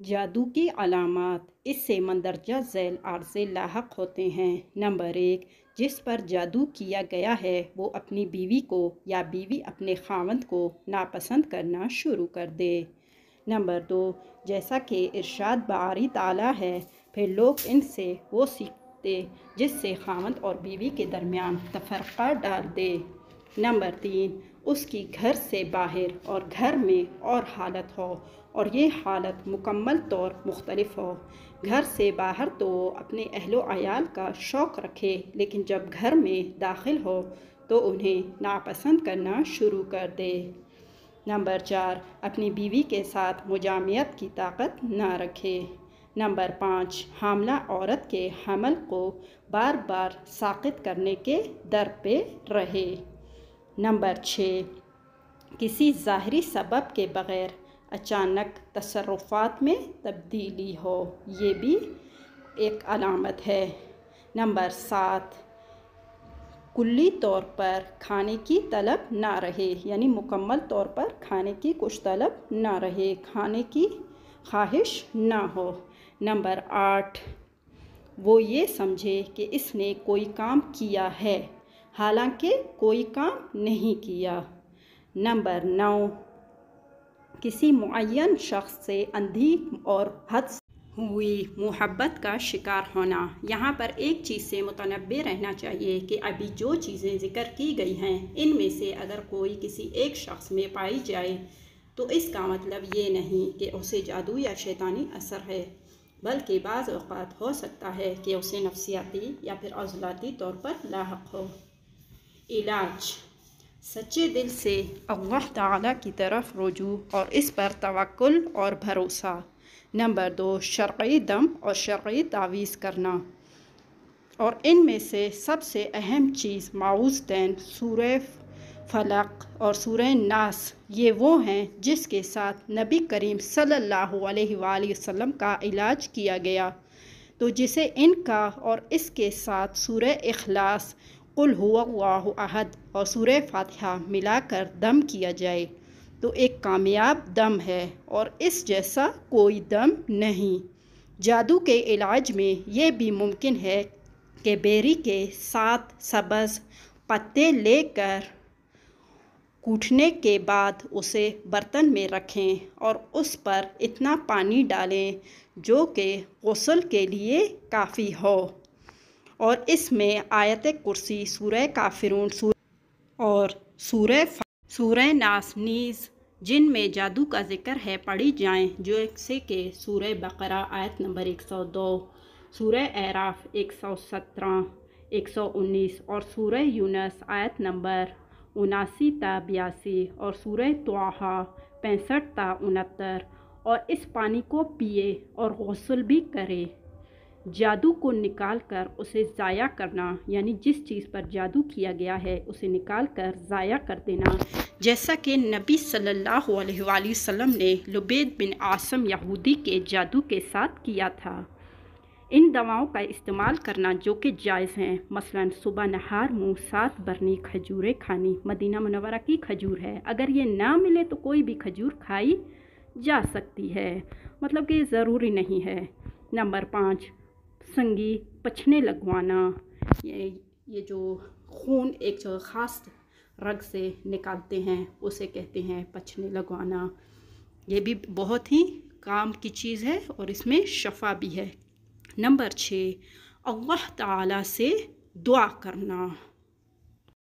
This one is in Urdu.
جادو کی علامات اس سے مندرجہ ذیل عارضے لاحق ہوتے ہیں۔ نمبر 1، جس پر جادو کیا گیا ہے وہ اپنی بیوی کو یا بیوی اپنے خاوند کو ناپسند کرنا شروع کر دے۔ نمبر 2، جیسا کہ ارشاد باری تعالیٰ ہے، پھر لوگ ان سے وہ سیکھتے جس سے خاوند اور بیوی کے درمیان تفرقہ ڈال دے۔ نمبر 3، اس کی گھر سے باہر اور گھر میں اور حالت ہو، اور یہ حالت مکمل طور مختلف ہو۔ گھر سے باہر تو وہ اپنے اہل و عیال کا شوق رکھے، لیکن جب گھر میں داخل ہو تو انہیں ناپسند کرنا شروع کر دے۔ نمبر 4، اپنی بیوی کے ساتھ مجامعت کی طاقت نہ رکھے۔ نمبر 5، حاملہ عورت کے حمل کو بار بار ساقط کرنے کے در پہ رہے۔ نمبر 6، کسی ظاہری سبب کے بغیر اچانک تصرفات میں تبدیلی ہو، یہ بھی ایک علامت ہے۔ نمبر 7، کلی طور پر کھانے کی طلب نہ رہے، یعنی مکمل طور پر کھانے کی کچھ طلب نہ رہے، کھانے کی خواہش نہ ہو۔ نمبر 8، وہ یہ سمجھے کہ اس نے کوئی کام کیا ہے حالانکہ کوئی کام نہیں کیا۔ نمبر 9، کسی معین شخص سے اندھی اور حد سے ہوئی محبت کا شکار ہونا۔ یہاں پر ایک چیز سے متنبہ رہنا چاہیے کہ ابھی جو چیزیں ذکر کی گئی ہیں ان میں سے اگر کوئی کسی ایک شخص میں پائی جائے تو اس کا مطلب یہ نہیں کہ اسے جادو یا شیطانی اثر ہے، بلکہ بعض اوقات ہو سکتا ہے کہ اسے نفسیاتی یا پھر عضلاتی طور پر لاحق ہو۔ علاج: سچے دل سے اللہ تعالیٰ کی طرف رجوع اور اس پر توکل اور بھروسہ۔ نمبر 2، شرعی دم اور شرعی تعویذ کرنا، اور ان میں سے سب سے اہم چیز معوذتین، سورہ فلق اور سورہ ناس، یہ وہ ہیں جس کے ساتھ نبی کریم صلی اللہ علیہ وآلہ وسلم کا علاج کیا گیا۔ تو جسے ان کا اور اس کے ساتھ سورہ اخلاص، قل هو اللہ احد اور سورہ فاتحہ ملا کر دم کیا جائے تو ایک کامیاب دم ہے، اور اس جیسا کوئی دم نہیں۔ جادو کے علاج میں یہ بھی ممکن ہے کہ بیری کے 7 سبز پتے لے کر کوٹنے کے بعد اسے برتن میں رکھیں اور اس پر اتنا پانی ڈالیں جو کہ غسل کے لیے کافی ہو، اور اس میں آیت کرسی، سورہ کافرون اور سورہ ناس نیز جن میں جادو کا ذکر ہے پڑھی جائیں، جیسے کہ سورہ بقرہ آیت نمبر 102، سورہ اعراف 117، 119 اور سورہ یونس آیت نمبر 79 تا 82 اور سورہ طٰہٰ 65 تا 69، اور اس پانی کو پیے اور غسل بھی کرے۔ جادو کو نکال کر اسے ضائع کرنا، یعنی جس چیز پر جادو کیا گیا ہے اسے نکال کر ضائع کر دینا، جیسا کہ نبی صلی اللہ علیہ وآلہ وسلم نے لبید بن عاصم یہودی کے جادو کے ساتھ کیا تھا۔ ان دواؤں کا استعمال کرنا جو کہ جائز ہیں، مثلاً صبح نہار منہ 7 برنی کھجوریں کھانی، مدینہ منورہ کی کھجور ہے، اگر یہ نہ ملے تو کوئی بھی کھجور کھائی جا سکتی ہے، مطلب کہ ضروری نہیں ہے۔ نمبر 5، سنگی پچھنے لگوانا، یہ جو خون ایک خاص رگ سے نکالتے ہیں اسے کہتے ہیں پچھنے لگوانا، یہ بھی بہت ہی کام کی چیز ہے اور اس میں شفا بھی ہے۔ نمبر 6، اللہ تعالیٰ سے دعا کرنا۔